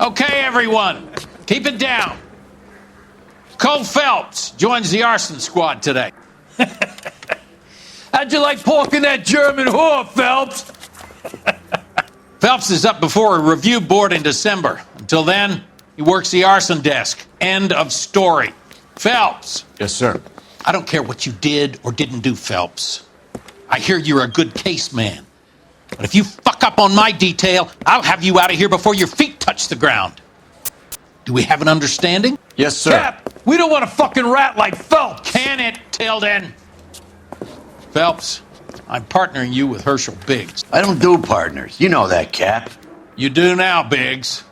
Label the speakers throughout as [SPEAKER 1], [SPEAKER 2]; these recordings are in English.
[SPEAKER 1] Okay, everyone, keep it down. Cole Phelps joins the arson squad today.
[SPEAKER 2] How'd you like pork in that German whore, Phelps?
[SPEAKER 1] Phelps is up before a review board in December. Until then, he works the arson desk. End of story. Phelps.
[SPEAKER 3] Yes, sir.
[SPEAKER 1] I don't care what you did or didn't do, Phelps. I hear you're a good case man. But if you fuck up on my detail, I'll have you out of here before your feet touch the ground. Do we have an understanding?
[SPEAKER 3] Yes, sir.
[SPEAKER 2] Cap, we don't want a fucking rat like Phelps.
[SPEAKER 1] Can it, Tilden? Phelps, I'm partnering you with Herschel Biggs.
[SPEAKER 4] I don't do partners. You know that, Cap.
[SPEAKER 1] You do now, Biggs.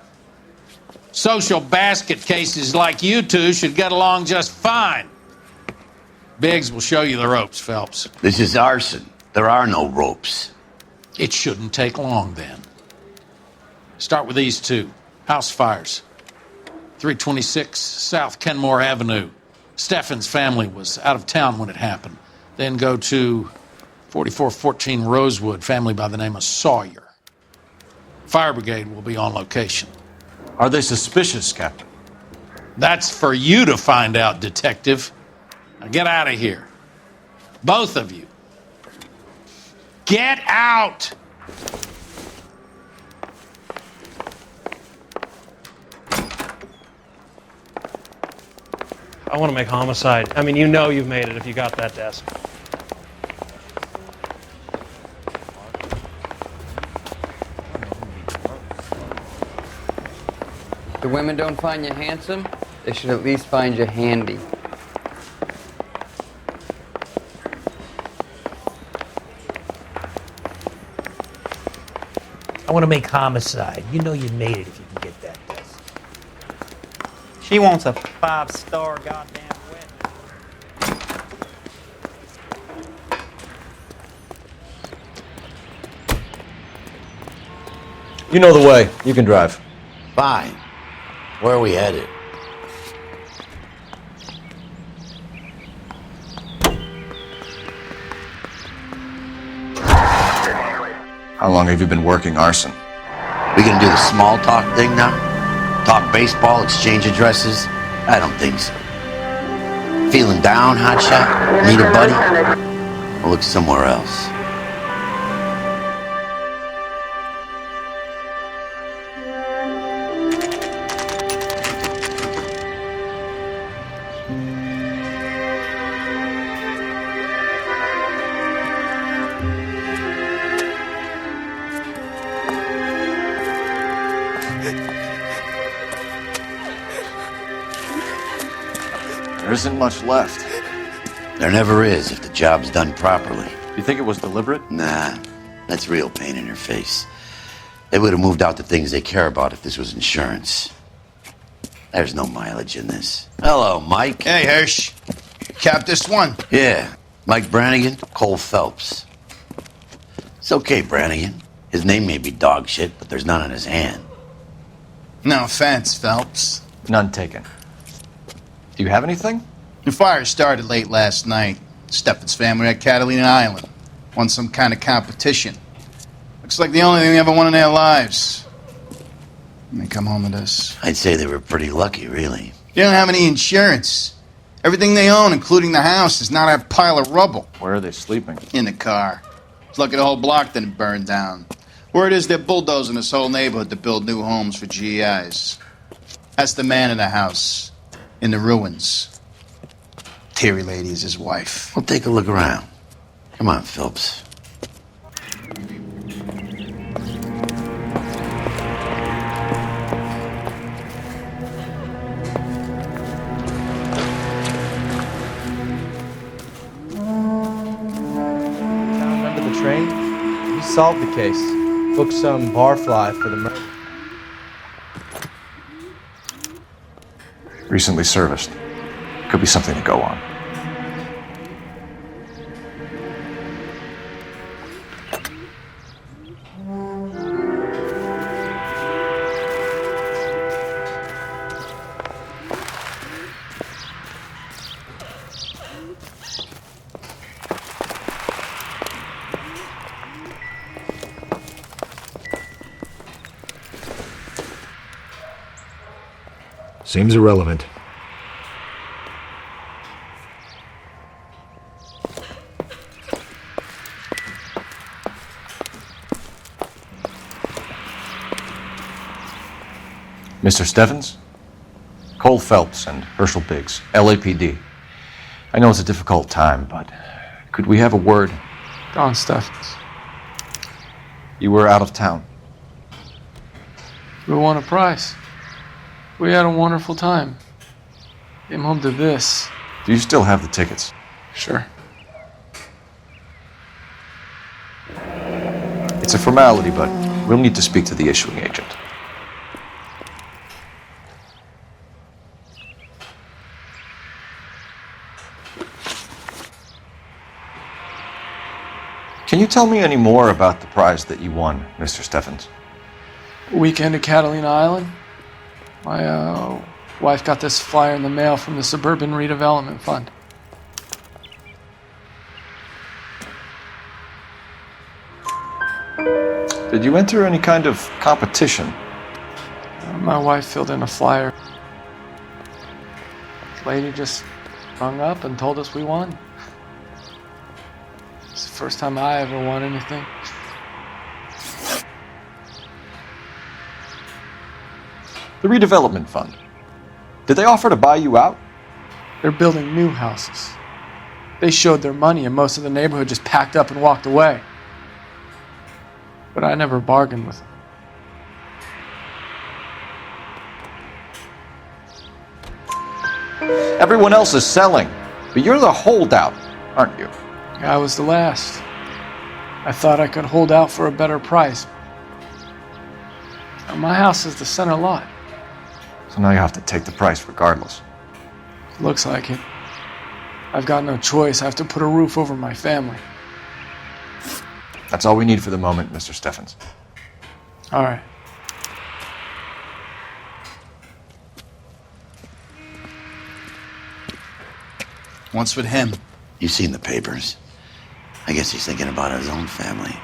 [SPEAKER 1] Social basket cases like you two should get along just fine. Biggs will show you the ropes, Phelps.
[SPEAKER 4] This is arson. There are no ropes.
[SPEAKER 1] It shouldn't take long, then. Start with these two. House fires. 326 South Kenmore Avenue. Steffens' family was out of town when it happened. Then go to 4414 Rosewood, family by the name of Sawyer. Fire brigade will be on location.
[SPEAKER 3] Are they suspicious, Captain?
[SPEAKER 1] That's for you to find out, detective. Now get out of here. Both of you. Get out!
[SPEAKER 5] I want to make homicide. I mean, you know you've made it if you got that desk.
[SPEAKER 6] The women don't find you handsome, they should at least find you handy.
[SPEAKER 2] I want to make homicide. You know you made it if you can get that desk.
[SPEAKER 7] She wants a 5-star goddamn wedding.
[SPEAKER 3] You know the way. You can drive.
[SPEAKER 4] Fine. Where are we headed?
[SPEAKER 3] How long have you been working arson?
[SPEAKER 4] We gonna do the small talk thing now? Talk baseball, exchange addresses? I don't think so. Feeling down, hotshot? Need a buddy? We'll look somewhere else.
[SPEAKER 3] There isn't much left.
[SPEAKER 4] There never is if the job's done properly.
[SPEAKER 3] You think it was deliberate?
[SPEAKER 4] Nah, that's real pain in your face. They would have moved out the things they care about if this was insurance. There's no mileage in this. Hello, Mike.
[SPEAKER 8] Hey, Hirsch. Cap this one.
[SPEAKER 4] Yeah, Mike Brannigan, Cole Phelps. It's okay, Brannigan. His name may be dog shit, but there's none on his hand.
[SPEAKER 8] No offense, Phelps.
[SPEAKER 3] None taken. Do you have anything?
[SPEAKER 8] The fire started late last night. Steffens' family at Catalina Island. Won some kind of competition. Looks like the only thing they ever won in their lives. And they come home to this.
[SPEAKER 4] I'd say they were pretty lucky, really.
[SPEAKER 8] They don't have any insurance. Everything they own, including the house, is not a pile of rubble.
[SPEAKER 3] Where are they sleeping?
[SPEAKER 8] In the car. It's lucky the whole block didn't burn down. Word is they're bulldozing this whole neighborhood to build new homes for GIs. That's the man in the house. In the ruins. Terry Lady is his wife.
[SPEAKER 4] We'll take a look around. Come on, Phelps.
[SPEAKER 9] Remember the train? We solved the case. Booked some barfly for the murder.
[SPEAKER 3] Recently serviced. Could be something to go on.
[SPEAKER 10] Seems irrelevant.
[SPEAKER 3] Mr. Steffens? Cole Phelps and Herschel Biggs, LAPD. I know it's a difficult time, but could we have a word?
[SPEAKER 11] Don Steffens.
[SPEAKER 3] You were out of town.
[SPEAKER 11] We won a prize. We had a wonderful time. Came home to this.
[SPEAKER 3] Do you still have the tickets?
[SPEAKER 11] Sure.
[SPEAKER 3] It's a formality, but we'll need to speak to the issuing agent. Can you tell me any more about the prize that you won, Mr. Steffens?
[SPEAKER 11] Weekend at Catalina Island. My wife got this flyer in the mail from the Suburban Redevelopment Fund.
[SPEAKER 3] Did you enter any kind of competition?
[SPEAKER 11] My wife filled in a flyer. Lady just hung up and told us we won. It's the first time I ever won anything.
[SPEAKER 3] The redevelopment fund. Did they offer to buy you out?
[SPEAKER 11] They're building new houses. They showed their money and most of the neighborhood just packed up and walked away. But I never bargained with them.
[SPEAKER 3] Everyone else is selling, but you're the holdout, aren't you?
[SPEAKER 11] I was the last. I thought I could hold out for a better price. My house is the center lot.
[SPEAKER 3] So now you have to take the price regardless.
[SPEAKER 11] Looks like it. I've got no choice. I have to put a roof over my family.
[SPEAKER 3] That's all we need for the moment, Mr. Steffens.
[SPEAKER 11] All right.
[SPEAKER 8] What's with him?
[SPEAKER 4] You've seen the papers. I guess he's thinking about his own family.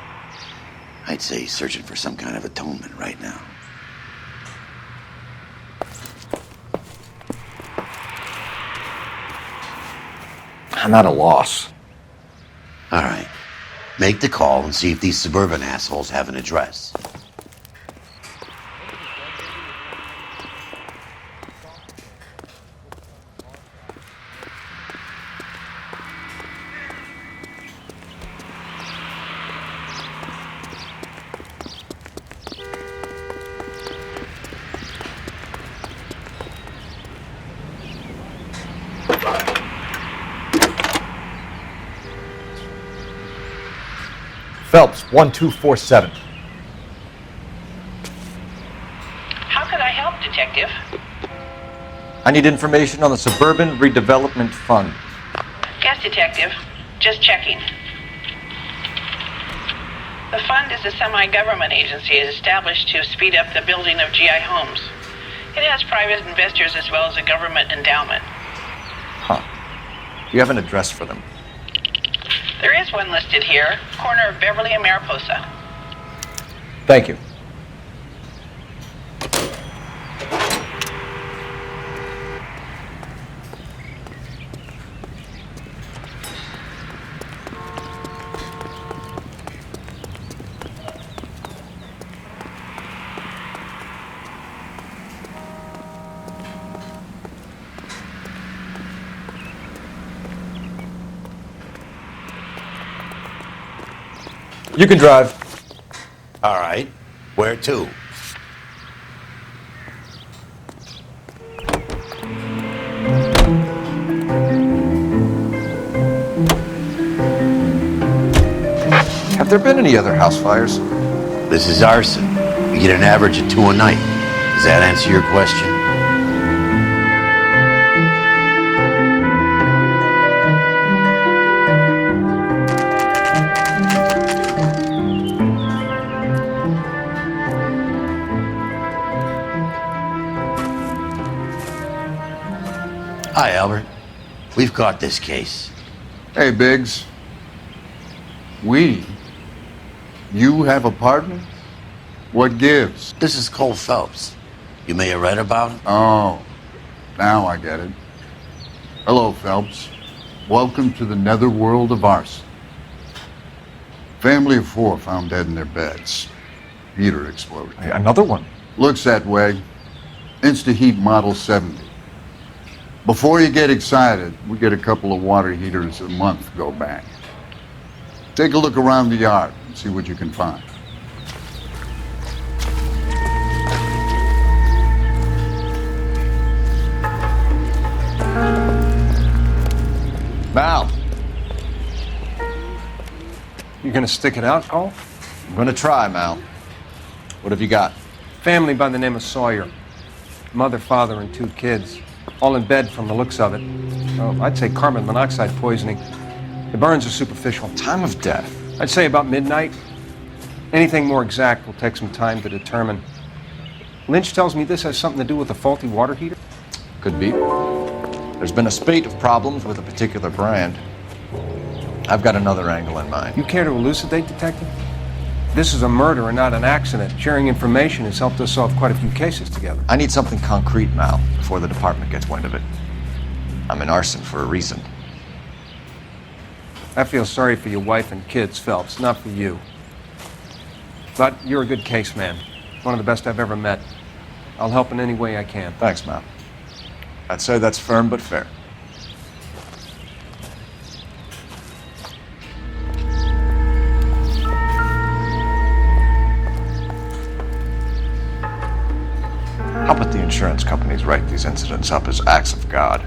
[SPEAKER 4] I'd say he's searching for some kind of atonement right now.
[SPEAKER 3] I'm at a loss.
[SPEAKER 4] All right. Make the call and see if these suburban assholes have an address.
[SPEAKER 3] Phelps, 1247.
[SPEAKER 12] How could I help, Detective?
[SPEAKER 3] I need information on the Suburban Redevelopment Fund.
[SPEAKER 12] Yes, Detective. Just checking. The fund is a semi-government agency established to speed up the building of GI homes. It has private investors as well as a government endowment.
[SPEAKER 3] Huh. Do you have an address for them?
[SPEAKER 12] There is one listed here, corner of Beverly and Mariposa.
[SPEAKER 3] Thank you. You can drive.
[SPEAKER 4] All right. Where to?
[SPEAKER 3] Have there been any other house fires?
[SPEAKER 4] This is Arson. We get an average of 2 a night. Does that answer your question? Hi, Albert. We've caught this case.
[SPEAKER 13] Hey, Biggs. You have a partner? What gives?
[SPEAKER 4] This is Cole Phelps. You may have read about him.
[SPEAKER 13] Oh, Now I get it. Hello, Phelps. Welcome to the netherworld of Arson. Family of 4 found dead in their beds. Heater exploded.
[SPEAKER 3] Another one?
[SPEAKER 13] Looks that way. InstaHeat Model 70. Before you get excited, we get a couple of water heaters a month go back. Take a look around the yard and see what you can find.
[SPEAKER 3] Mal,
[SPEAKER 10] You gonna stick it out, Cole?
[SPEAKER 3] I'm gonna try, Mal. What have you got?
[SPEAKER 10] Family by the name of Sawyer. Mother, father, and 2 kids. All in bed from the looks of it. Oh, I'd say carbon monoxide poisoning. The burns are superficial.
[SPEAKER 3] Time of death?
[SPEAKER 10] I'd say about midnight. Anything more exact will take some time to determine. Lynch tells me this has something to do with a faulty water heater.
[SPEAKER 3] Could be. There's been a spate of problems with a particular brand. I've got another angle in mind.
[SPEAKER 10] You care to elucidate, Detective? This is a murder and not an accident. Sharing information has helped us solve quite a few cases together.
[SPEAKER 3] I need something concrete, Mal, before the department gets wind of it. I'm in Arson for a reason.
[SPEAKER 10] I feel sorry for your wife and kids, Phelps, not for you. But you're a good case man. One of the best I've ever met. I'll help in any way I can.
[SPEAKER 3] Thanks, Mal. I'd say that's firm but fair. How about the insurance companies write these incidents up as acts of God?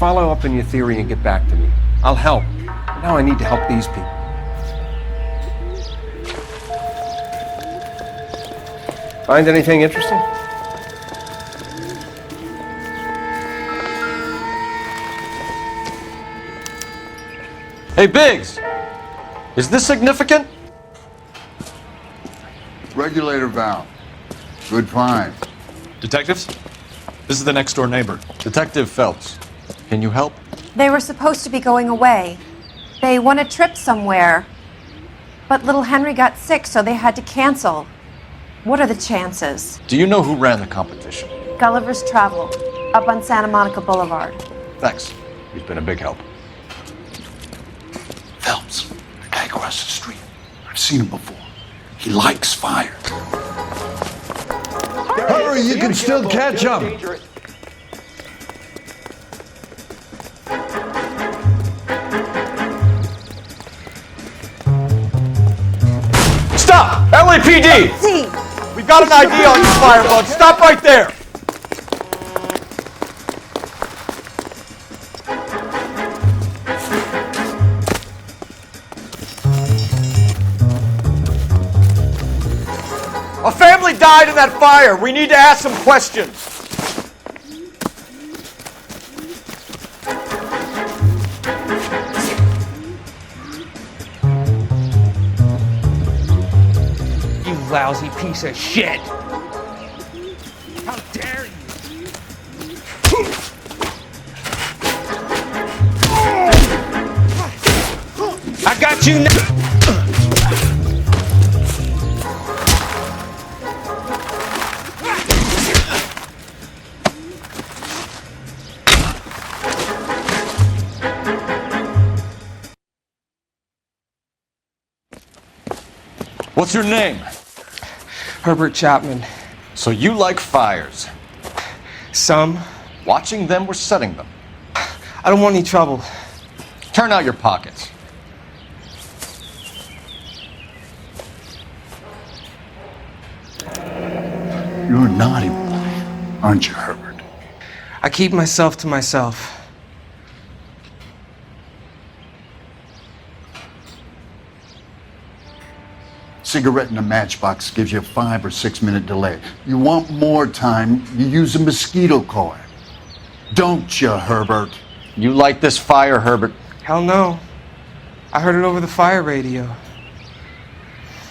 [SPEAKER 10] Follow up on your theory and get back to me. I'll help. But now I need to help these people. Find anything interesting?
[SPEAKER 3] Hey, Biggs! Is this significant?
[SPEAKER 13] Regulator valve. Good find.
[SPEAKER 1] Detectives? This is the next door neighbor.
[SPEAKER 3] Detective Phelps. Can you help?
[SPEAKER 14] They were supposed to be going away. They won a trip somewhere. But little Henry got sick, so they had to cancel. What are the chances?
[SPEAKER 3] Do you know who ran the competition?
[SPEAKER 14] Gulliver's Travel, up on Santa Monica Boulevard.
[SPEAKER 3] Thanks. He's been a big help.
[SPEAKER 13] Phelps, the guy across the street. I've seen him before. He likes fire.
[SPEAKER 15] Hurry, you can still catch him.
[SPEAKER 9] Stop! LAPD! We've got an ID on you, Firebug. Stop right there! A family died in that fire. We need to ask some questions.
[SPEAKER 2] You lousy piece of shit! How dare you! I got you now!
[SPEAKER 3] What's your name?
[SPEAKER 5] Herbert Chapman.
[SPEAKER 3] So you like fires?
[SPEAKER 5] Some.
[SPEAKER 3] Watching them or setting them?
[SPEAKER 5] I don't want any trouble.
[SPEAKER 3] Turn out your pockets.
[SPEAKER 13] You're a naughty boy, aren't you, Herbert?
[SPEAKER 5] I keep myself to myself.
[SPEAKER 13] Cigarette in a matchbox gives you a 5 or 6 minute delay. You want more time, you use a mosquito coil. Don't you, Herbert?
[SPEAKER 3] You light this fire, Herbert?
[SPEAKER 5] Hell no. I heard it over the fire radio.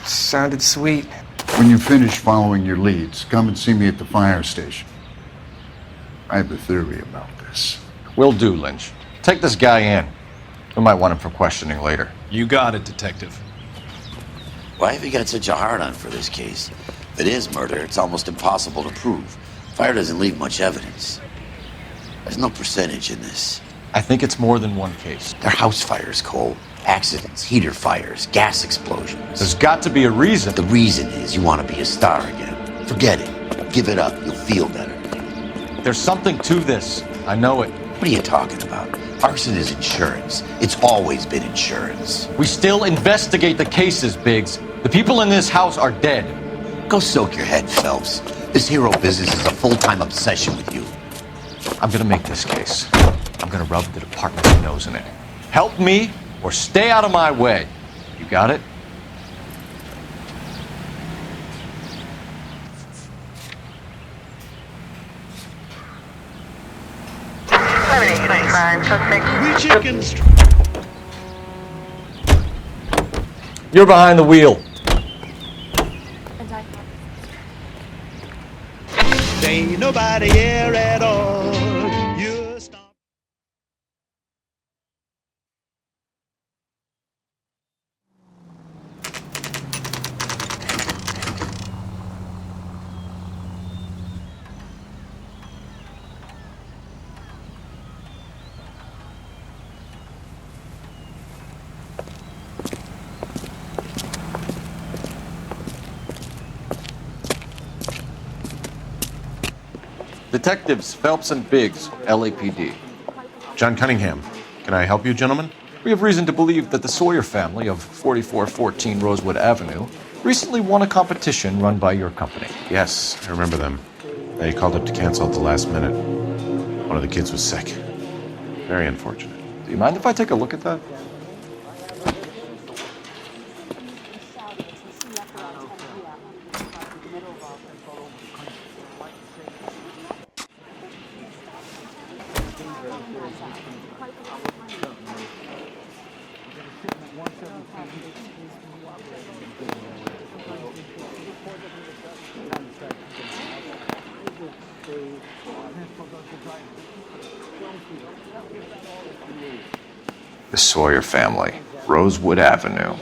[SPEAKER 5] Sounded sweet.
[SPEAKER 13] When you finish following your leads, come and see me at the fire station. I have a theory about this.
[SPEAKER 3] Will do, Lynch. Take this guy in. We might want him for questioning later.
[SPEAKER 1] You got it, Detective.
[SPEAKER 4] Why have you got such a hard-on for this case? If it is murder, it's almost impossible to prove. Fire doesn't leave much evidence. There's no percentage in this.
[SPEAKER 3] I think it's more than one case.
[SPEAKER 4] They're house fires, Cole. Accidents, heater fires, gas explosions.
[SPEAKER 3] There's got to be a reason.
[SPEAKER 4] The reason is you want to be a star again. Forget it. Give it up. You'll feel better.
[SPEAKER 3] There's something to this. I know it.
[SPEAKER 4] What are you talking about? Arson is insurance. It's always been insurance.
[SPEAKER 3] We still investigate the cases, Biggs. The people in this house are dead.
[SPEAKER 4] Go soak your head, Phelps. This hero business is a full-time obsession with you.
[SPEAKER 3] I'm gonna make this case. I'm gonna rub the department's nose in it. Help me or stay out of my way. You got it? You're behind the wheel.
[SPEAKER 15] Ain't nobody here at all. You stop.
[SPEAKER 3] Detectives Phelps and Biggs, LAPD.
[SPEAKER 16] John Cunningham. Can I help you, gentlemen?
[SPEAKER 3] We have reason to believe that the Sawyer family of 4414 Rosewood Avenue recently won a competition run by your company.
[SPEAKER 16] Yes, I remember them. They called up to cancel at the last minute. One of the kids was sick. Very unfortunate.
[SPEAKER 3] Do you mind if I take a look at that? The Sawyer family, Rosewood Avenue.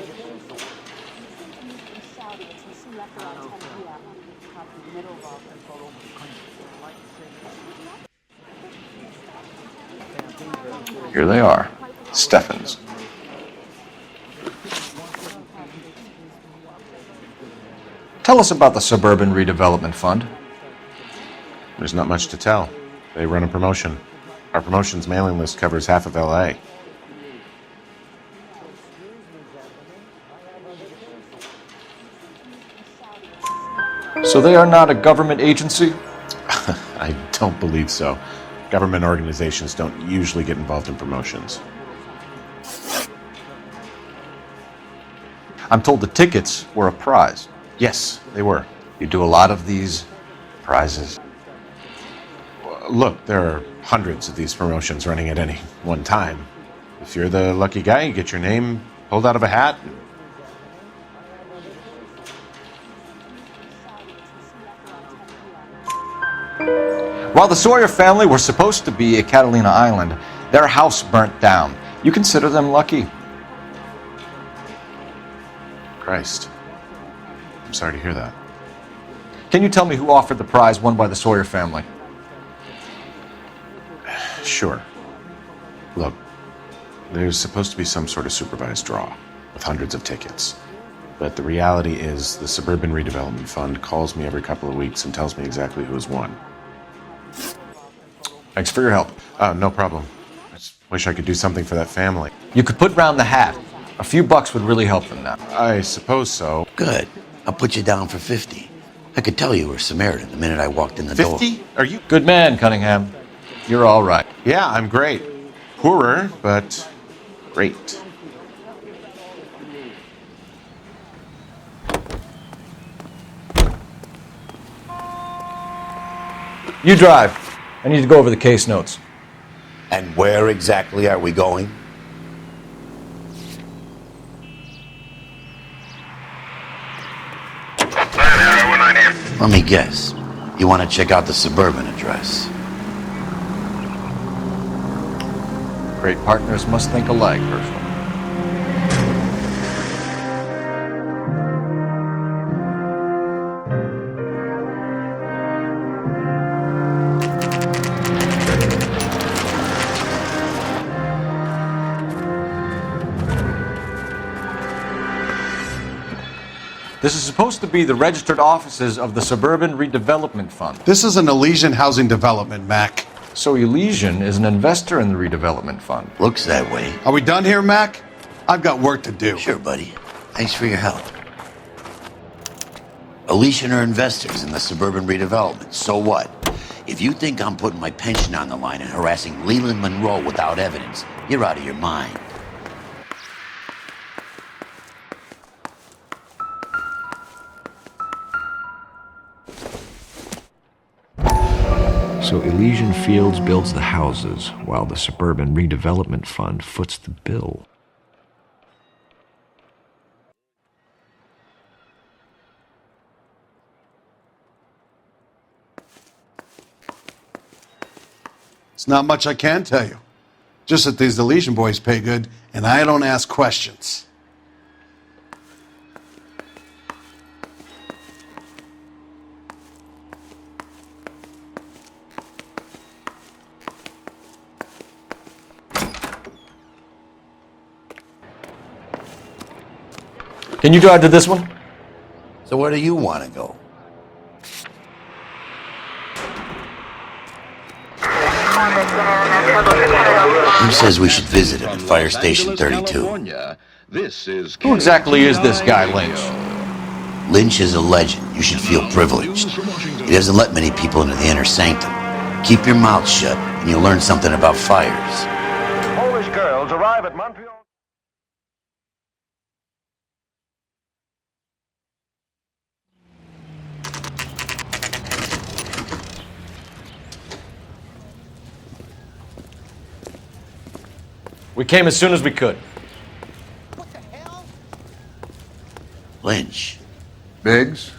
[SPEAKER 3] Here they are. Steffens. Tell us about the Suburban Redevelopment Fund.
[SPEAKER 16] There's not much to tell. They run a promotion. Our promotion's mailing list covers half of LA.
[SPEAKER 3] So they are not a government agency?
[SPEAKER 16] I don't believe so. Government organizations don't usually get involved in promotions.
[SPEAKER 3] I'm told the tickets were a prize.
[SPEAKER 16] Yes, they were.
[SPEAKER 3] You do a lot of these prizes?
[SPEAKER 16] Look, there are hundreds of these promotions running at any one time. If you're the lucky guy, you get your name pulled out of a hat.
[SPEAKER 3] While the Sawyer family were supposed to be at Catalina Island, their house burnt down. You consider them lucky?
[SPEAKER 16] Christ. I'm sorry to hear that.
[SPEAKER 3] Can you tell me who offered the prize won by the Sawyer family?
[SPEAKER 16] Sure. Look, there's supposed to be some sort of supervised draw with hundreds of tickets. But the reality is the Suburban Redevelopment Fund calls me every couple of weeks and tells me exactly who has won.
[SPEAKER 3] Thanks for your help.
[SPEAKER 16] No problem. I just wish I could do something for that family.
[SPEAKER 3] You could put round the hat. A few bucks would really help them now.
[SPEAKER 16] I suppose so.
[SPEAKER 4] Good. I'll put you down for 50. I could tell you were Samaritan the minute I walked in the door.
[SPEAKER 16] 50? Are you?
[SPEAKER 3] Good man, Cunningham. You're all right.
[SPEAKER 16] Yeah, I'm great. Poorer, but great.
[SPEAKER 3] You drive. I need to go over the case notes.
[SPEAKER 4] And where exactly are we going? Let me guess. You want to check out the Suburban address?
[SPEAKER 3] Great partners must think alike, Herschel. This is supposed to be the registered offices of the Suburban Redevelopment Fund.
[SPEAKER 17] This is an Elysian housing development, Mac.
[SPEAKER 3] So Elysian is an investor in the redevelopment fund.
[SPEAKER 4] Looks that way.
[SPEAKER 17] Are we done here, Mac? I've got work to do.
[SPEAKER 4] Sure, buddy. Thanks for your help. Elysian are investors in the Suburban Redevelopment. So what? If you think I'm putting my pension on the line and harassing Leland Monroe without evidence, you're out of your mind.
[SPEAKER 18] So Elysian Fields builds the houses, while the Suburban Redevelopment Fund foots the bill.
[SPEAKER 17] It's not much I can tell you. Just that these Elysian boys pay good, and I don't ask questions.
[SPEAKER 3] Can you drive to this one?
[SPEAKER 4] So where do you want to go? Who says we should visit him at Fire Station 32?
[SPEAKER 3] Who exactly is this guy, Lynch?
[SPEAKER 4] Lynch is a legend. You should feel privileged. He doesn't let many people into the inner sanctum. Keep your mouth shut, and you'll learn something about fires.
[SPEAKER 15] Polish girls arrive at Montreal.
[SPEAKER 3] We came as soon as we could.
[SPEAKER 4] Lynch.
[SPEAKER 13] Biggs,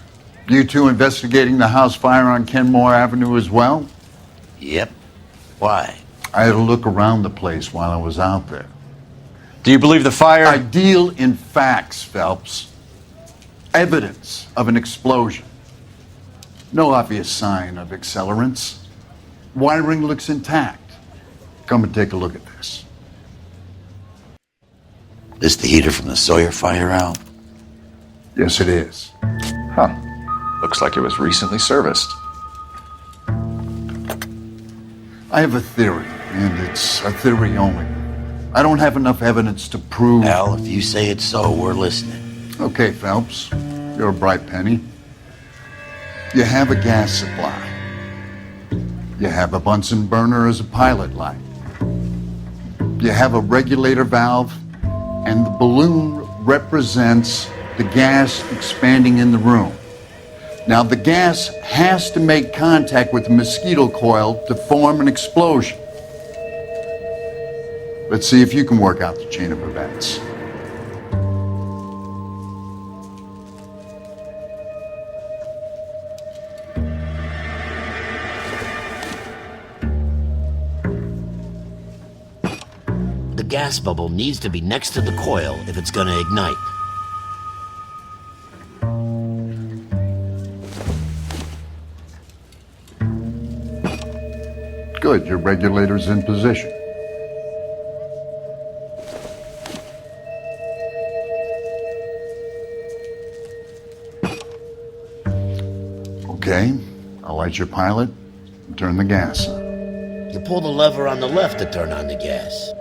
[SPEAKER 13] you two investigating the house fire on Kenmore Avenue as well?
[SPEAKER 4] Yep. Why?
[SPEAKER 13] I had a look around the place while I was out there.
[SPEAKER 3] Do you believe the fire?
[SPEAKER 13] I deal in facts, Phelps. Evidence of an explosion. No obvious sign of accelerants. Wiring looks intact. Come and take a look at this.
[SPEAKER 4] This the heater from the Sawyer fire, Al?
[SPEAKER 13] Yes, it is.
[SPEAKER 3] Huh. Looks like it was recently serviced.
[SPEAKER 13] I have a theory, and it's a theory only. I don't have enough evidence to prove...
[SPEAKER 4] Al, if you say it's so, we're listening.
[SPEAKER 13] Okay, Phelps. You're a bright penny. You have a gas supply. You have a Bunsen burner as a pilot light. You have a regulator valve, and the balloon represents the gas expanding in the room. Now, the gas has to make contact with the mosquito coil to form an explosion. Let's see if you can work out the chain of events.
[SPEAKER 4] The gas bubble needs to be next to the coil if it's gonna ignite.
[SPEAKER 13] Good, your regulator's in position. Okay, I'll light your pilot and turn the gas on.
[SPEAKER 4] You pull the lever on the left to turn on the gas.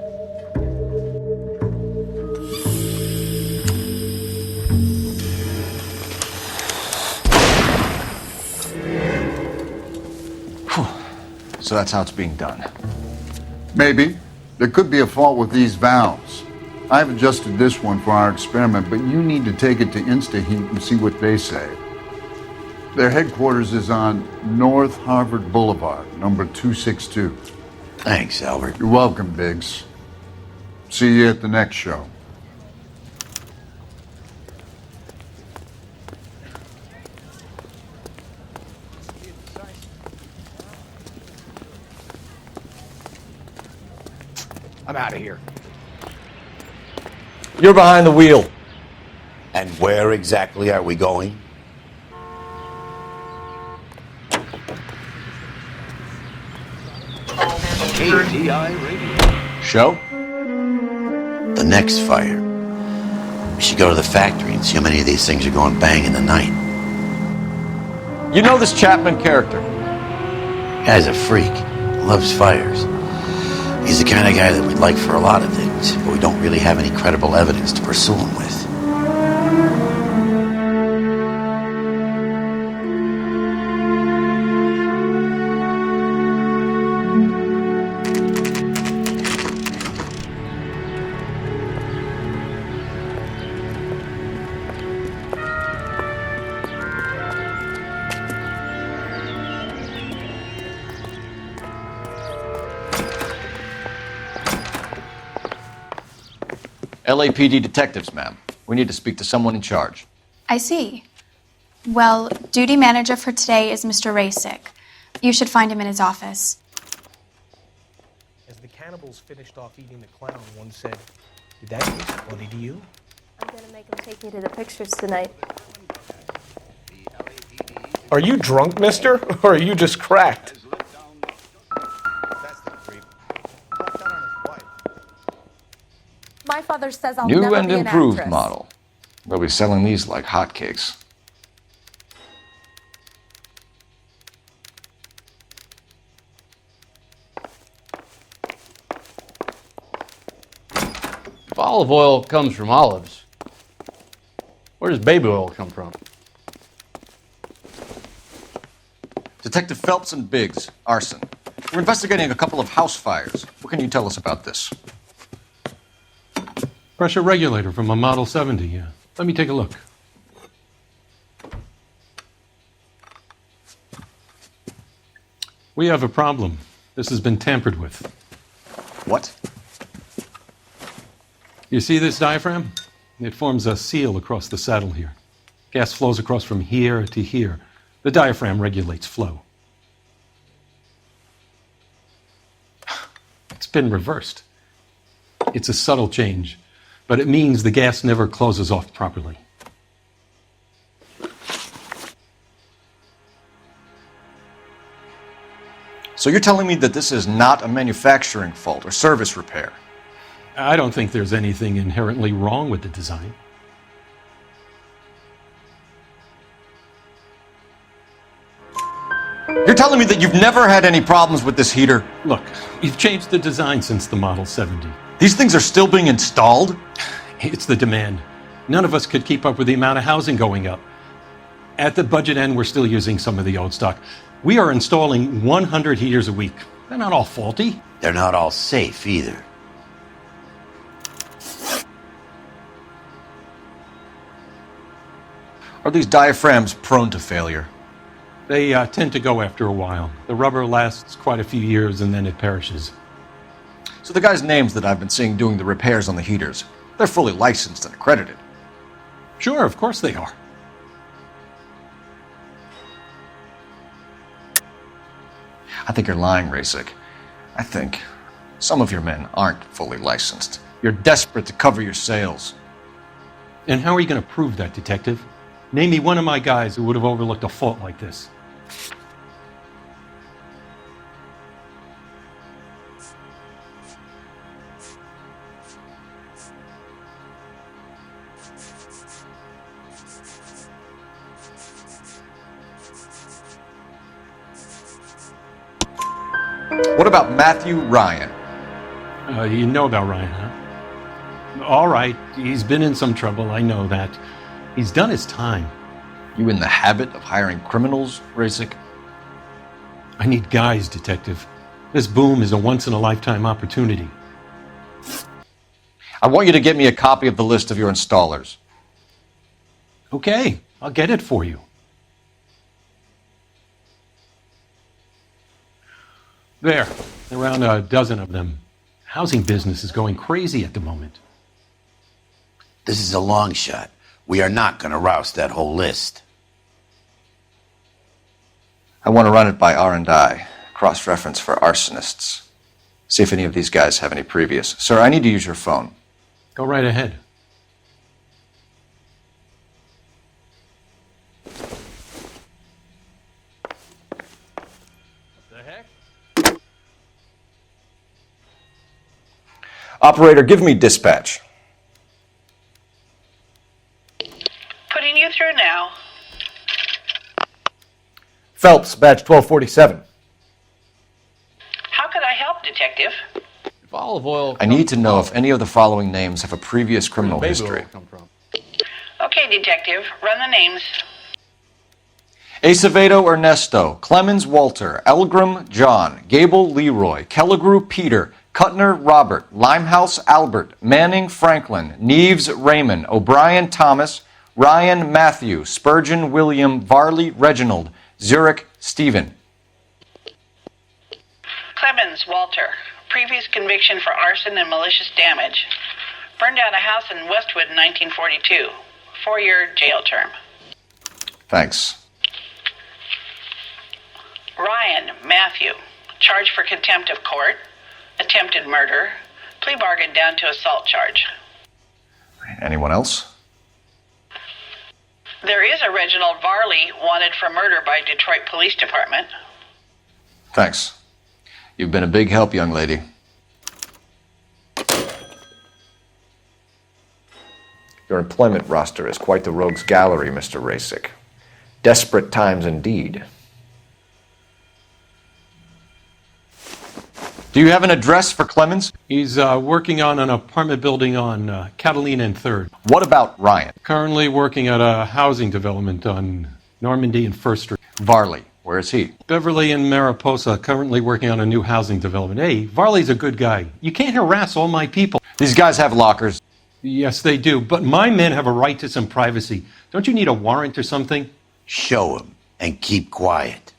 [SPEAKER 3] So that's how it's being done.
[SPEAKER 13] Maybe. There could be a fault with these valves. I've adjusted this one for our experiment, but you need to take it to InstaHeat and see what they say. Their headquarters is on North Harvard Boulevard, number 262.
[SPEAKER 4] Thanks, Albert.
[SPEAKER 13] You're welcome, Biggs. See you at the next show.
[SPEAKER 2] I'm out of here.
[SPEAKER 3] You're behind the wheel.
[SPEAKER 4] And where exactly are we going?
[SPEAKER 15] KTI Radio.
[SPEAKER 3] Show?
[SPEAKER 4] The next fire. We should go to the factory and see how many of these things are going bang in the night.
[SPEAKER 3] You know this Chapman character?
[SPEAKER 4] Guy's a freak. Loves fires. He's the kind of guy that we'd like for a lot of things, but we don't really have any credible evidence to pursue him with.
[SPEAKER 3] LAPD detectives, ma'am. We need to speak to someone in charge.
[SPEAKER 19] I see. Well, duty manager for today is Mr. Rasick. You should find him in his office.
[SPEAKER 2] As the cannibals finished off eating the clown, one said, "Did that taste funny to you?"
[SPEAKER 20] I'm gonna make him take me to the pictures tonight.
[SPEAKER 5] Are you drunk, mister? Or are you just cracked?
[SPEAKER 20] My father says I'll
[SPEAKER 3] New
[SPEAKER 20] never
[SPEAKER 3] and
[SPEAKER 20] be an
[SPEAKER 3] improved
[SPEAKER 20] actress.
[SPEAKER 3] model. They'll be selling these like hotcakes.
[SPEAKER 21] If olive oil comes from olives, where does baby oil come from?
[SPEAKER 3] Detective Phelps and Biggs, Arson. We're investigating a couple of house fires. What can you tell us about this?
[SPEAKER 22] Pressure regulator from a Model 70, yeah. Let me take a look. We have a problem. This has been tampered with.
[SPEAKER 3] What?
[SPEAKER 22] You see this diaphragm? It forms a seal across the saddle here. Gas flows across from here to here. The diaphragm regulates flow. It's been reversed. It's a subtle change, but it means the gas never closes off properly.
[SPEAKER 3] So you're telling me that this is not a manufacturing fault or service repair?
[SPEAKER 22] I don't think there's anything inherently wrong with the design.
[SPEAKER 3] You're telling me that you've never had any problems with this heater?
[SPEAKER 22] Look, we've changed the design since the Model 70.
[SPEAKER 3] These things are still being installed?
[SPEAKER 22] It's the demand. None of us could keep up with the amount of housing going up. At the budget end, we're still using some of the old stock. We are installing 100 heaters a week. They're not all faulty.
[SPEAKER 4] They're not all safe either.
[SPEAKER 3] Are these diaphragms prone to failure?
[SPEAKER 22] They tend to go after a while. The rubber lasts quite a few years and then it perishes.
[SPEAKER 3] So the guys' names that I've been seeing doing the repairs on the heaters, they're fully licensed and accredited.
[SPEAKER 22] Sure, of course they are.
[SPEAKER 3] I think you're lying, Rasik. I think some of your men aren't fully licensed. You're desperate to cover your sales.
[SPEAKER 22] And how are you going to prove that, Detective? Name me one of my guys who would have overlooked a fault like this.
[SPEAKER 3] What about Matthew Ryan?
[SPEAKER 22] You know about Ryan, huh? All right, he's been in some trouble, I know that. He's done his time.
[SPEAKER 3] You in the habit of hiring criminals, Rasik?
[SPEAKER 22] I need guys, Detective. This boom is a once-in-a-lifetime opportunity.
[SPEAKER 3] I want you to get me a copy of the list of your installers.
[SPEAKER 22] Okay, I'll get it for you. There, around a dozen of them. Housing business is going crazy at the moment.
[SPEAKER 4] This is a long shot. We are not going to roust that whole list.
[SPEAKER 3] I want to run it by R&I, cross-reference for arsonists. See if any of these guys have any previous. Sir, I need to use your phone.
[SPEAKER 22] Go right ahead.
[SPEAKER 3] Operator, give me dispatch.
[SPEAKER 12] Putting you through now.
[SPEAKER 9] Phelps, badge 1247.
[SPEAKER 12] How could I help, Detective?
[SPEAKER 21] If olive oil.
[SPEAKER 3] I need to know if any of the following names have a previous criminal
[SPEAKER 21] Baby
[SPEAKER 3] history.
[SPEAKER 21] oil come from?
[SPEAKER 12] Okay, Detective, run the names.
[SPEAKER 3] Acevedo Ernesto, Clemens Walter, Elgram John, Gable Leroy, Kelligrew Peter, Cutner Robert, Limehouse Albert, Manning Franklin, Neves Raymond, O'Brien Thomas, Ryan Matthew, Spurgeon William, Varley Reginald, Zurich Stephen.
[SPEAKER 12] Clemens Walter. Previous conviction for arson and malicious damage. Burned down a house in Westwood in 1942. 4-year jail term.
[SPEAKER 3] Thanks.
[SPEAKER 12] Ryan Matthew. Charged for contempt of court. Attempted murder. Plea bargain down to assault charge.
[SPEAKER 3] Anyone else?
[SPEAKER 12] There is a Reginald Varley wanted for murder by Detroit Police Department.
[SPEAKER 3] Thanks. You've been a big help, young lady. Your employment roster is quite the rogues gallery, Mr. Rasik. Desperate times indeed. Do you have an address for Clemens?
[SPEAKER 22] He's working on an apartment building on Catalina and 3rd.
[SPEAKER 3] What about Ryan?
[SPEAKER 22] Currently working at a housing development on Normandy and 1st Street.
[SPEAKER 3] Varley, where is he?
[SPEAKER 22] Beverly and Mariposa, currently working on a new housing development. Hey, Varley's a good guy. You can't harass all my people.
[SPEAKER 3] These guys have lockers.
[SPEAKER 22] Yes, they do, but my men have a right to some privacy. Don't you need a warrant or something?
[SPEAKER 4] Show him and keep quiet.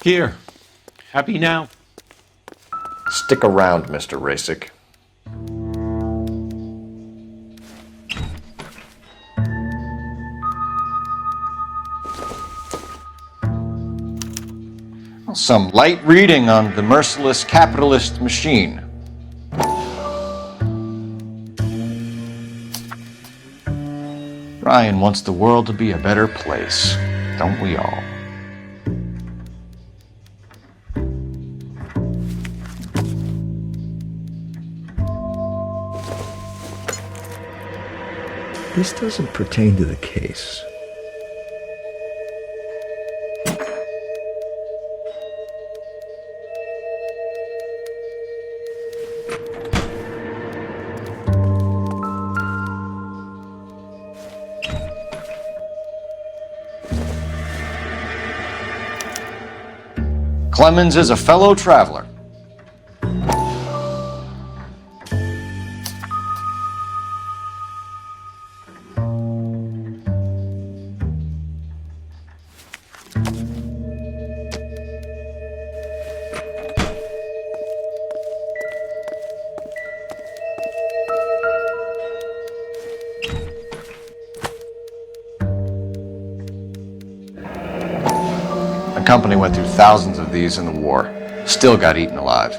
[SPEAKER 22] Here. Happy now?
[SPEAKER 3] Stick around, Mr. Rasik. Some light reading on the merciless capitalist machine. Ryan wants the world to be a better place, don't we all?
[SPEAKER 18] This doesn't pertain to the case.
[SPEAKER 3] Clemens is a fellow traveler. The company went through thousands of these in the war. Still got eaten alive.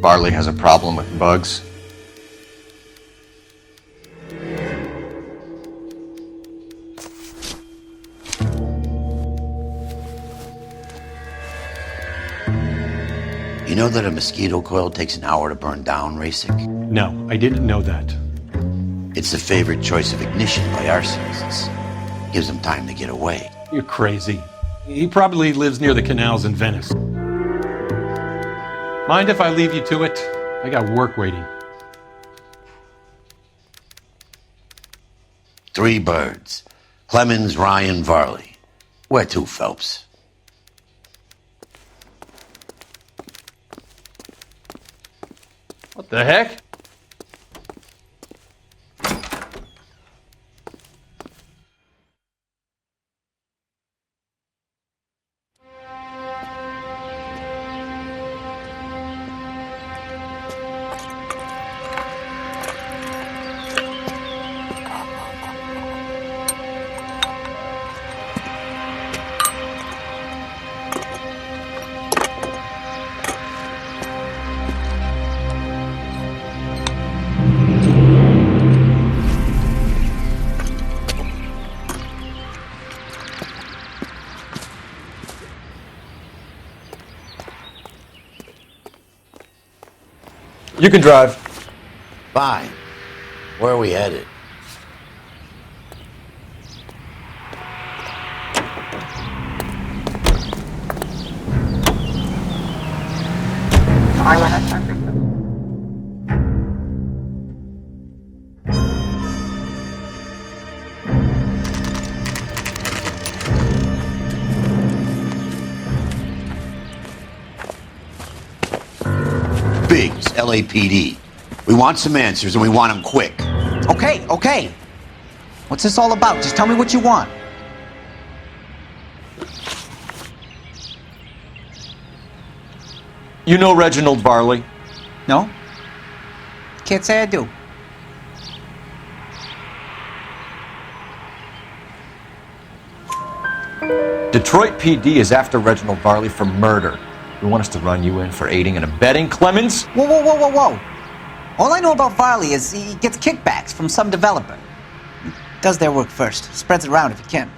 [SPEAKER 3] Varley has a problem with bugs.
[SPEAKER 4] You know that a mosquito coil takes an hour to burn down, Rasic?
[SPEAKER 22] No, I didn't know that.
[SPEAKER 4] It's the favorite choice of ignition by arsonists. Gives them time to get away.
[SPEAKER 22] You're crazy. He probably lives near the canals in Venice. Mind if I leave you to it? I got work waiting.
[SPEAKER 4] 3 birds. Clemens, Ryan, Varley. Where to, Phelps?
[SPEAKER 21] What the heck?
[SPEAKER 3] You can drive.
[SPEAKER 4] Fine. Where are we headed? Biggs, LAPD. We want some answers and we want them quick.
[SPEAKER 6] Okay. What's this all about? Just tell me what you want.
[SPEAKER 3] You know Reginald Varley?
[SPEAKER 6] No? Can't say I do.
[SPEAKER 3] Detroit PD is after Reginald Varley for murder. You want us to run you in for aiding and abetting, Clemens?
[SPEAKER 6] Whoa. All I know about Varley is he gets kickbacks from some developer. He does their work first. Spreads it around if he can.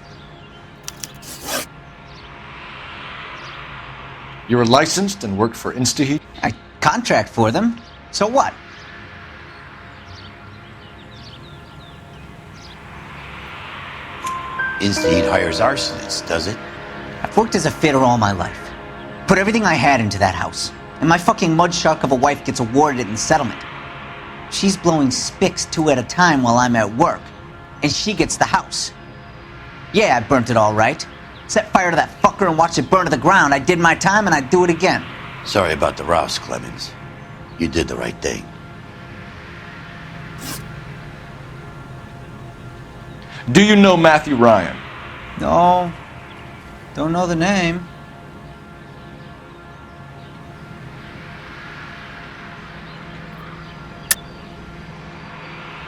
[SPEAKER 3] You were licensed and worked for InstaHeat?
[SPEAKER 6] I contract for them. So what?
[SPEAKER 4] InstaHeat hires arsonists, does it?
[SPEAKER 6] I've worked as a fitter all my life. Put everything I had into that house. And my fucking mudshark of a wife gets awarded it in settlement. She's blowing spics 2 at a time while I'm at work. And she gets the house. Yeah, I burnt it all right. Set fire to that fucker and watched it burn to the ground. I did my time and I'd do it again.
[SPEAKER 4] Sorry about the rouse, Clemens. You did the right thing.
[SPEAKER 3] Do you know Matthew Ryan?
[SPEAKER 6] No. Don't know the name.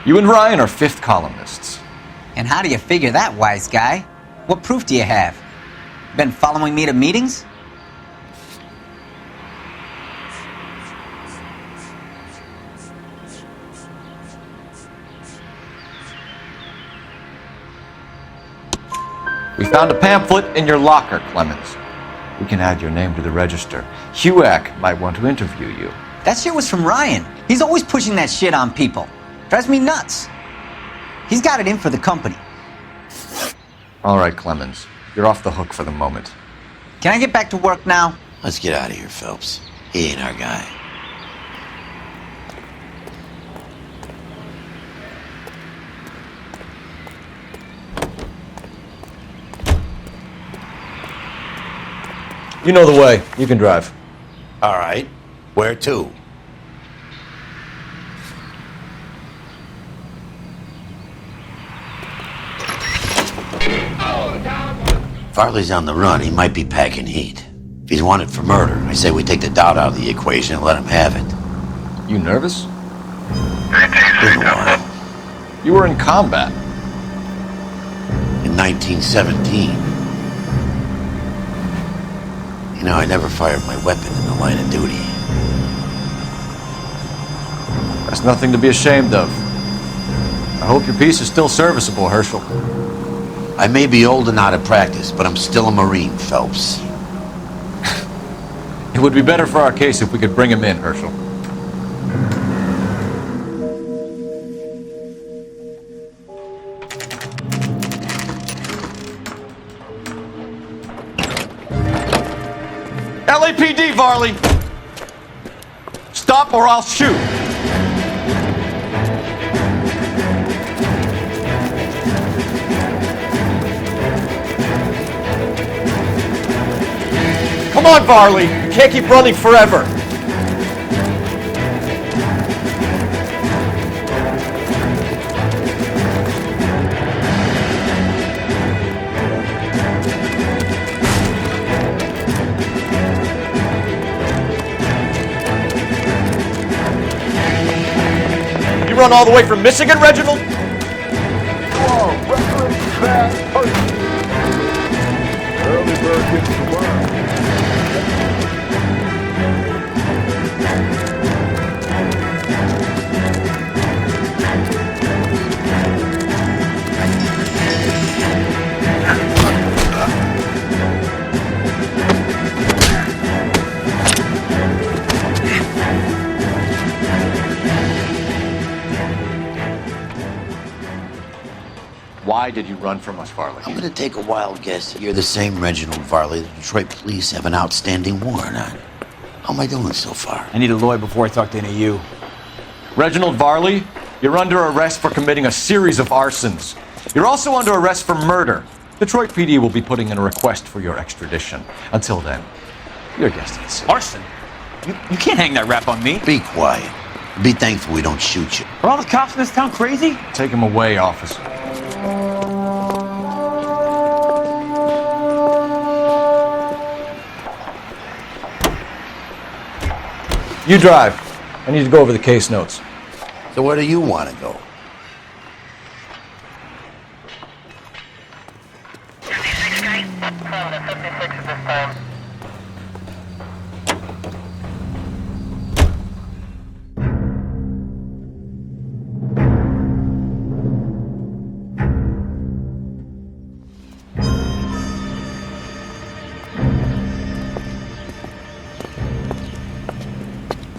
[SPEAKER 3] You and Ryan are 5th columnists.
[SPEAKER 6] And how do you figure that, wise guy? What proof do you have? Been following me to meetings?
[SPEAKER 3] We found a pamphlet in your locker, Clemens. We can add your name to the register. HUAC might want to interview you.
[SPEAKER 6] That shit was from Ryan. He's always pushing that shit on people. Drives me nuts. He's got it in for the company.
[SPEAKER 3] All right, Clemens. You're off the hook for the moment.
[SPEAKER 6] Can I get back to work now?
[SPEAKER 4] Let's get out of here, Phelps. He ain't our guy.
[SPEAKER 3] You know the way. You can drive.
[SPEAKER 4] All right. Where to? Varley's on the run. He might be packing heat. If he's wanted for murder, I say we take the doubt out of the equation and let him have it.
[SPEAKER 3] You nervous?
[SPEAKER 4] Been a while.
[SPEAKER 3] You were in combat.
[SPEAKER 4] In 1917. You know, I never fired my weapon in the line of duty.
[SPEAKER 3] That's nothing to be ashamed of. I hope your piece is still serviceable, Herschel.
[SPEAKER 4] I may be old and out of practice, but I'm still a Marine, Phelps.
[SPEAKER 3] It would be better for our case if we could bring him in, Herschel. LAPD, Varley! Stop or I'll shoot! Come on, Varley! You can't keep running forever! You run all the way from Michigan, Reginald?
[SPEAKER 15] Early bird gets the worm.
[SPEAKER 3] Why did you run from us, Varley?
[SPEAKER 4] I'm gonna take a wild guess that you're the same Reginald Varley the Detroit police have an outstanding warrant on. How am I doing so far?
[SPEAKER 6] I need a lawyer before I talk to any of you.
[SPEAKER 3] Reginald Varley, you're under arrest for committing a series of arsons. You're also under arrest for murder. Detroit PD will be putting in a request for your extradition. Until then, your guest is
[SPEAKER 6] Arson? You can't hang that rap on me.
[SPEAKER 4] Be quiet. Be thankful we don't shoot you.
[SPEAKER 6] Are all the cops in this town crazy?
[SPEAKER 3] Take him away, officer. You drive. I need to go over the case notes.
[SPEAKER 4] So where do you want to go?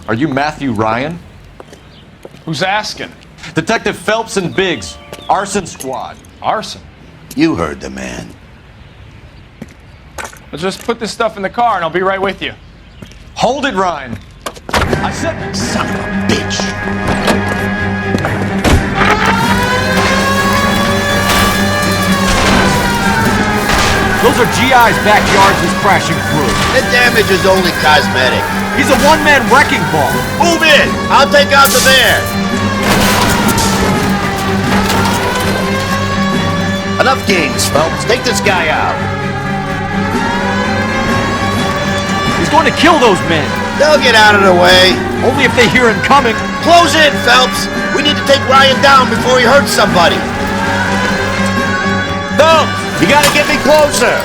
[SPEAKER 3] Are you Matthew Ryan?
[SPEAKER 1] Who's asking?
[SPEAKER 3] Detective Phelps and Biggs, Arson Squad.
[SPEAKER 1] Arson?
[SPEAKER 4] You heard the man.
[SPEAKER 7] Let's just put this stuff in the car and I'll be right with you.
[SPEAKER 3] Hold it, Ryan. I said...
[SPEAKER 4] Son of a bitch.
[SPEAKER 3] Those are GI's backyards he's crashing through.
[SPEAKER 4] The damage is only cosmetic.
[SPEAKER 3] He's a one-man wrecking ball.
[SPEAKER 4] Move in! I'll take out the van! Enough games, Phelps. Take this guy out.
[SPEAKER 3] He's going to kill those men.
[SPEAKER 4] They'll get out of the way.
[SPEAKER 3] Only if they hear him coming.
[SPEAKER 4] Close in, Phelps. We need to take Ryan down before he hurts somebody. Phelps, you gotta get me closer.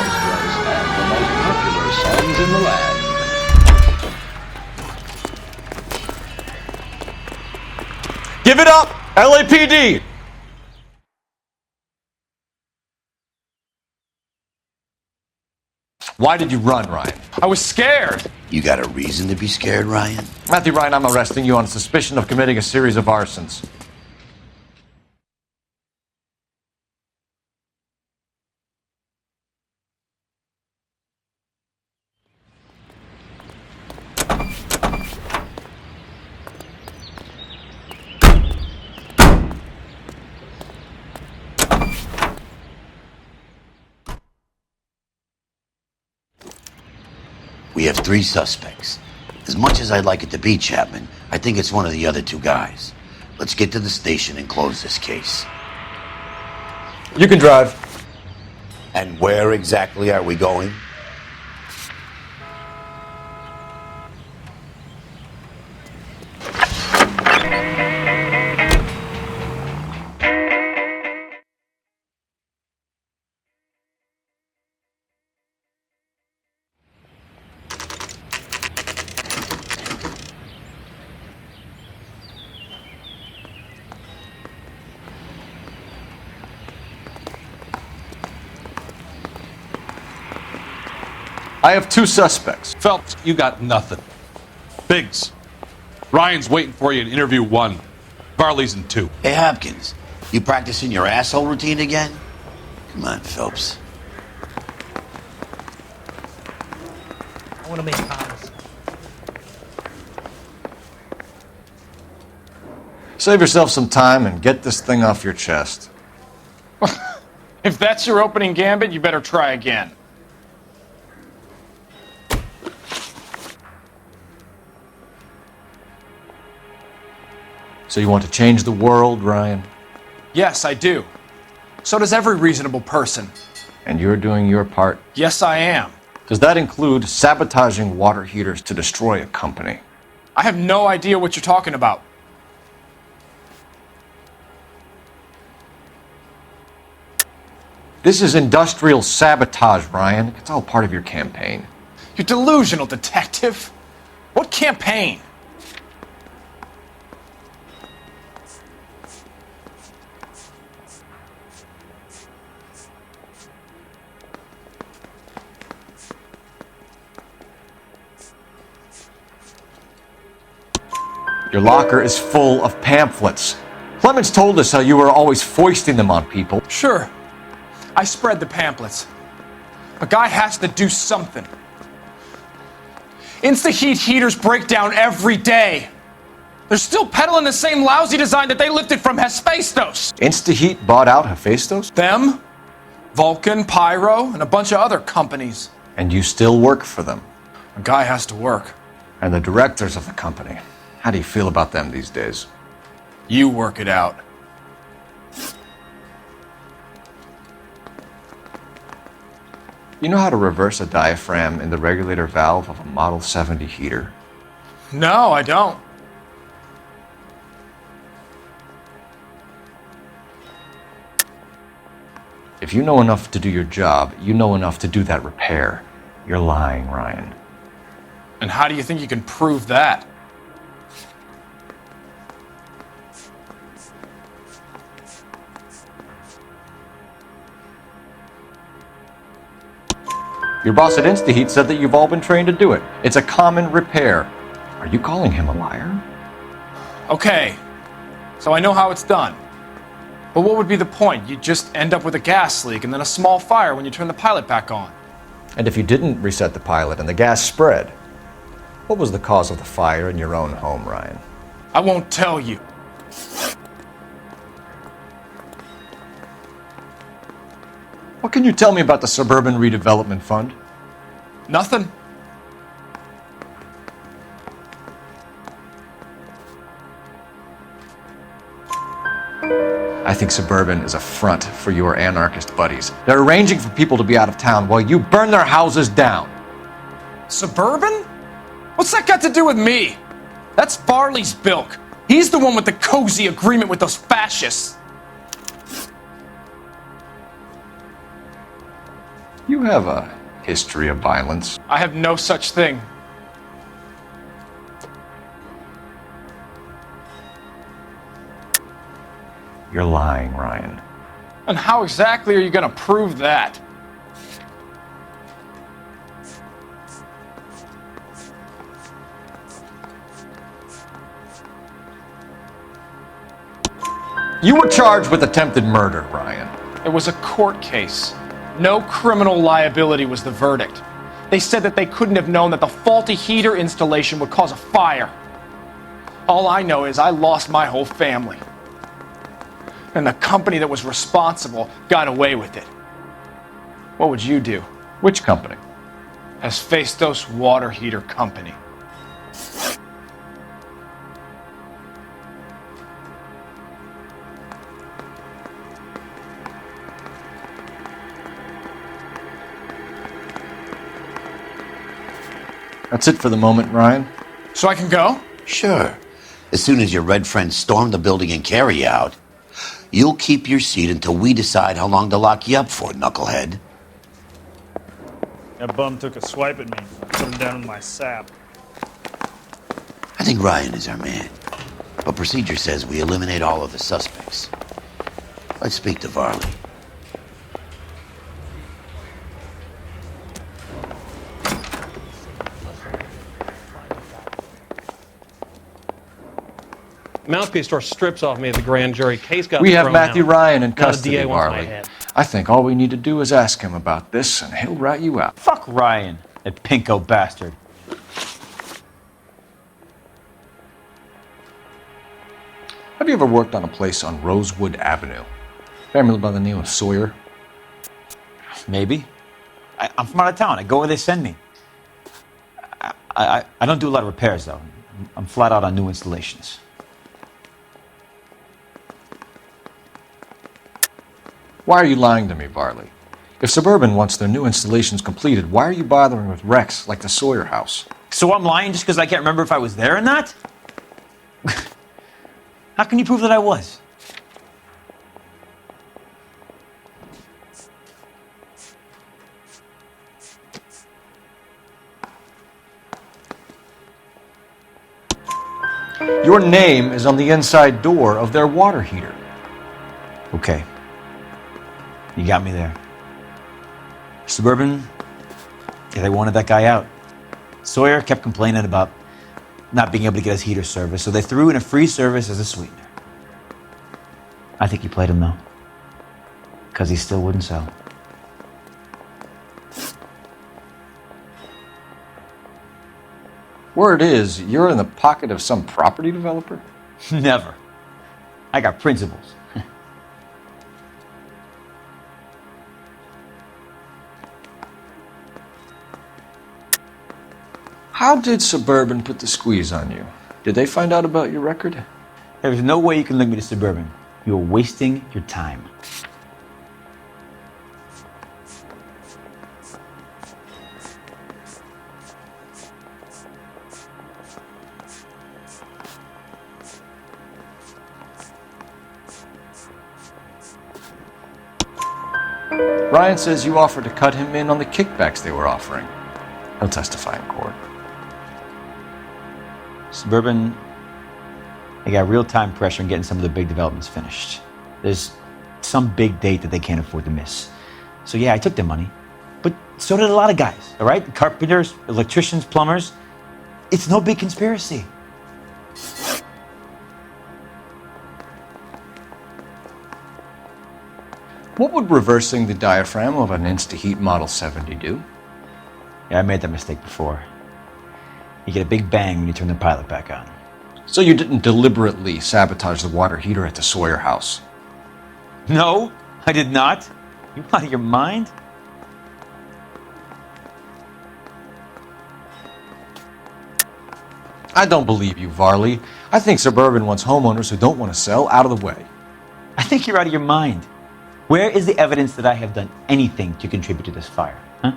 [SPEAKER 15] Songs in the land.
[SPEAKER 3] Give it up, LAPD. Why did you run, Ryan?
[SPEAKER 7] I was scared.
[SPEAKER 4] You got a reason to be scared, Ryan?
[SPEAKER 3] Matthew Ryan, I'm arresting you on suspicion of committing a series of arsons.
[SPEAKER 4] We have 3 suspects. As much as I'd like it to be Chapman, I think it's one of the other 2 guys. Let's get to the station and close this case.
[SPEAKER 3] You can drive.
[SPEAKER 4] And where exactly are we going?
[SPEAKER 3] I have 2 suspects.
[SPEAKER 8] Phelps, you got nothing. Biggs, Ryan's waiting for you in interview 1. Varley's in 2.
[SPEAKER 4] Hey, Hopkins, you practicing your asshole routine again? Come on, Phelps.
[SPEAKER 2] I want to make copies.
[SPEAKER 3] Save yourself some time and get this thing off your chest.
[SPEAKER 7] If that's your opening gambit, you better try again.
[SPEAKER 3] So you want to change the world, Ryan?
[SPEAKER 7] Yes, I do. So does every reasonable person.
[SPEAKER 3] And you're doing your part?
[SPEAKER 7] Yes, I am.
[SPEAKER 3] Does that include sabotaging water heaters to destroy a company?
[SPEAKER 7] I have no idea what you're talking about.
[SPEAKER 3] This is industrial sabotage, Ryan. It's all part of your campaign.
[SPEAKER 7] You're delusional, detective. What campaign?
[SPEAKER 3] Your locker is full of pamphlets. Clemens told us how you were always foisting them on people.
[SPEAKER 7] Sure. I spread the pamphlets. A guy has to do something. InstaHeat heaters break down every day. They're still peddling the same lousy design that they lifted from Hephaestus.
[SPEAKER 3] InstaHeat bought out Hephaestus?
[SPEAKER 7] Them, Vulcan, Pyro, and a bunch of other companies.
[SPEAKER 3] And you still work for them?
[SPEAKER 7] A guy has to work.
[SPEAKER 3] And the directors of the company. How do you feel about them these days?
[SPEAKER 7] You work it out.
[SPEAKER 3] You know how to reverse a diaphragm in the regulator valve of a Model 70 heater?
[SPEAKER 7] No, I don't.
[SPEAKER 3] If you know enough to do your job, you know enough to do that repair. You're lying, Ryan.
[SPEAKER 7] And how do you think you can prove that?
[SPEAKER 3] Your boss at InstaHeat said that you've all been trained to do it. It's a common repair. Are you calling him a liar?
[SPEAKER 7] Okay, so I know how it's done. But what would be the point? You just end up with a gas leak and then a small fire when you turn the pilot back on.
[SPEAKER 3] And if you didn't reset the pilot and the gas spread, what was the cause of the fire in your own home, Ryan?
[SPEAKER 7] I won't tell you.
[SPEAKER 3] What can you tell me about the Suburban Redevelopment Fund?
[SPEAKER 7] Nothing.
[SPEAKER 3] I think Suburban is a front for your anarchist buddies. They're arranging for people to be out of town while you burn their houses down.
[SPEAKER 7] Suburban? What's that got to do with me? That's Varley's bilk. He's the one with the cozy agreement with those fascists.
[SPEAKER 3] You have a history of violence.
[SPEAKER 7] I have no such thing.
[SPEAKER 3] You're lying, Ryan.
[SPEAKER 7] And how exactly are you going to prove that?
[SPEAKER 3] You were charged with attempted murder, Ryan.
[SPEAKER 7] It was a court case. No criminal liability was the verdict. They said that they couldn't have known that the faulty heater installation would cause a fire. All I know is I lost my whole family. And the company that was responsible got away with it. What would you do?
[SPEAKER 3] Which company?
[SPEAKER 7] Hephaestos Water Heater Company.
[SPEAKER 3] That's it for the moment, Ryan.
[SPEAKER 7] So I can go?
[SPEAKER 4] Sure. As soon as your red friends storm the building and carry you out, you'll keep your seat until we decide how long to lock you up for, knucklehead.
[SPEAKER 10] That bum took a swipe at me. I put him down with my sap.
[SPEAKER 4] I think Ryan is our man. But procedure says we eliminate all of the suspects. Let's speak to Varley.
[SPEAKER 5] Mouthpiece store strips off me at the grand jury. Case got
[SPEAKER 3] We have
[SPEAKER 5] thrown
[SPEAKER 3] Matthew
[SPEAKER 5] out.
[SPEAKER 3] Ryan in
[SPEAKER 5] Now the
[SPEAKER 3] custody,
[SPEAKER 5] DA wants my
[SPEAKER 3] Varley.
[SPEAKER 5] head.
[SPEAKER 3] I think all we need to do is ask him about this, and he'll rat you out.
[SPEAKER 11] Fuck Ryan, that pinko bastard.
[SPEAKER 3] Have you ever worked on a place on Rosewood Avenue? Family by the name of Sawyer?
[SPEAKER 11] Maybe. I'm from out of town. I go where they send me. I don't do a lot of repairs, though. I'm flat out on new installations.
[SPEAKER 3] Why are you lying to me, Varley? If Suburban wants their new installations completed, why are you bothering with wrecks like the Sawyer house?
[SPEAKER 11] So I'm lying just because I can't remember if I was there or not? How can you prove that I was?
[SPEAKER 3] Your name is on the inside door of their water heater.
[SPEAKER 11] Okay. You got me there. Suburban, yeah, they wanted that guy out. Sawyer kept complaining about not being able to get his heater service, so they threw in a free service as a sweetener. I think he played him, though. Because he still wouldn't sell.
[SPEAKER 3] Word is, you're in the pocket of some property developer?
[SPEAKER 11] Never. I got principles.
[SPEAKER 3] How did Suburban put the squeeze on you? Did they find out about your record?
[SPEAKER 11] There's no way you can link me to Suburban. You're wasting your time.
[SPEAKER 3] Ryan says you offered to cut him in on the kickbacks they were offering. He'll testify in court.
[SPEAKER 11] Suburban, they got real time pressure on getting some of the big developments finished. There's some big date that they can't afford to miss. So yeah, I took their money, but so did a lot of guys, all right? Carpenters, electricians, plumbers. It's no big conspiracy.
[SPEAKER 3] What would reversing the diaphragm of an InstaHeat Model 70 do?
[SPEAKER 11] Yeah, I made that mistake before. You get a big bang when you turn the pilot back on.
[SPEAKER 3] So you didn't deliberately sabotage the water heater at the Sawyer house?
[SPEAKER 11] No, I did not. You out of your mind?
[SPEAKER 3] I don't believe you, Varley. I think Suburban wants homeowners who don't want to sell out of the way.
[SPEAKER 11] I think you're out of your mind. Where is the evidence that I have done anything to contribute to this fire? Huh?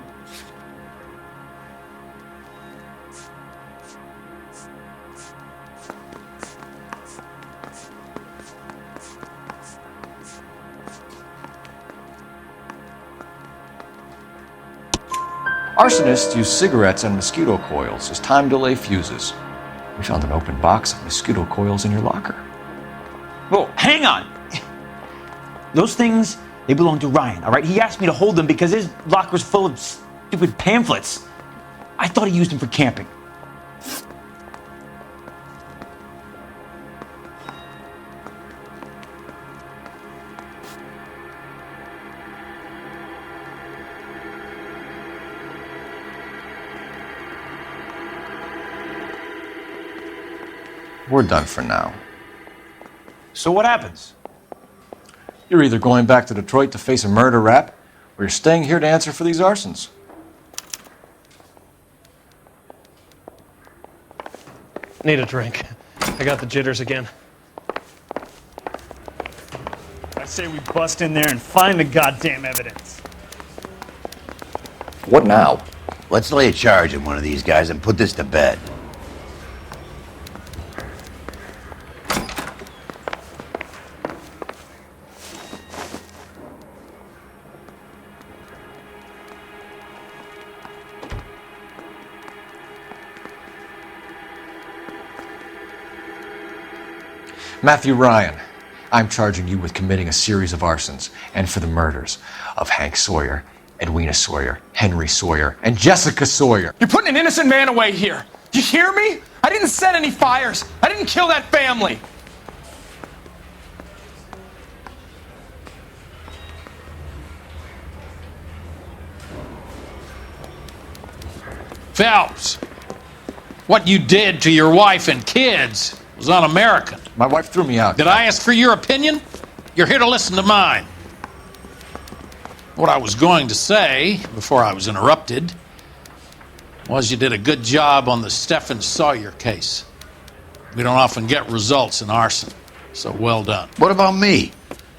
[SPEAKER 3] Arsonists use cigarettes and mosquito coils as time delay fuses. We found an open box of mosquito coils in your locker.
[SPEAKER 11] Whoa, hang on! Those things, they belong to Ryan, all right? He asked me to hold them because his locker's full of stupid pamphlets. I thought he used them for camping.
[SPEAKER 3] we're done for now.
[SPEAKER 11] So what happens?
[SPEAKER 3] You're either going back to Detroit to face a murder rap, or you're staying here to answer for these arsons.
[SPEAKER 5] Need a drink. I got the jitters again.
[SPEAKER 10] I say we bust in there and find the goddamn evidence.
[SPEAKER 3] What now?
[SPEAKER 4] Let's lay a charge on one of these guys and put this to bed.
[SPEAKER 3] Matthew Ryan, I'm charging you with committing a series of arsons and for the murders of Hank Sawyer, Edwina Sawyer, Henry Sawyer, and Jessica Sawyer.
[SPEAKER 7] You're putting an innocent man away here. Do you hear me? I didn't set any fires. I didn't kill that family.
[SPEAKER 1] Phelps, what you did to your wife and kids was un-American.
[SPEAKER 3] My wife threw me out.
[SPEAKER 1] Did I ask for your opinion? You're here to listen to mine. What I was going to say, before I was interrupted, was you did a good job on the Steffens Sawyer case. We don't often get results in arson, so well done.
[SPEAKER 4] What about me?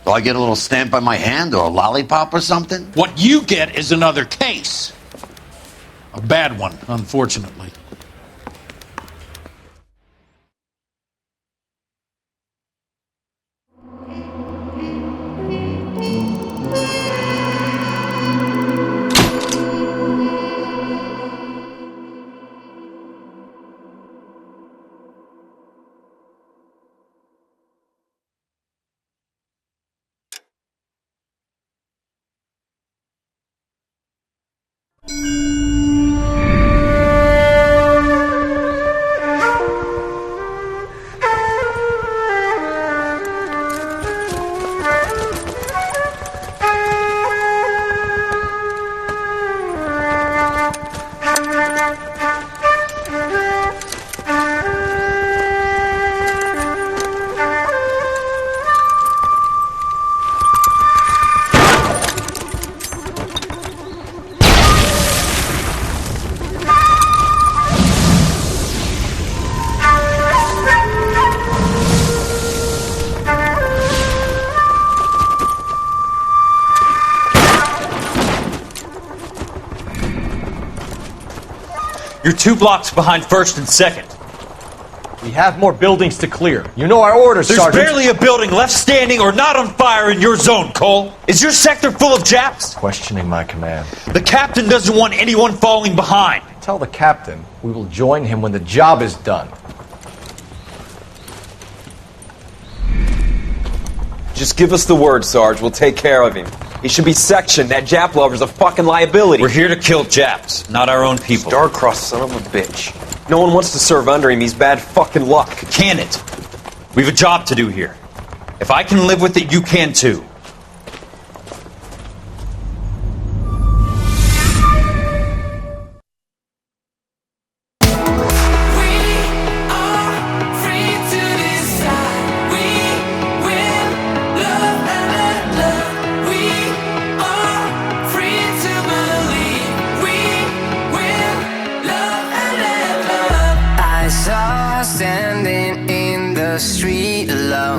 [SPEAKER 4] Do I get a little stamp on my hand or a lollipop or something?
[SPEAKER 1] What you get is another case. A bad one, unfortunately.
[SPEAKER 11] You're 2 blocks behind 1st and 2nd. We have more buildings to clear. You know our orders, Sergeant. There's barely a building left standing or not on fire in your zone, Cole. Is your sector full of Japs?
[SPEAKER 3] Questioning my command.
[SPEAKER 11] The captain doesn't want anyone falling behind.
[SPEAKER 3] Tell the captain we will join him when the job is done.
[SPEAKER 14] Just give us the word, Sarge. We'll take care of him. He should be sectioned. That Jap lover's a fucking liability.
[SPEAKER 11] We're here to kill Japs, not our own people.
[SPEAKER 14] Star-crossed son of a bitch. No one wants to serve under him. He's bad fucking luck.
[SPEAKER 11] Can it? We have a job to do here. If I can live with it, you can too.
[SPEAKER 16] Standing in the street.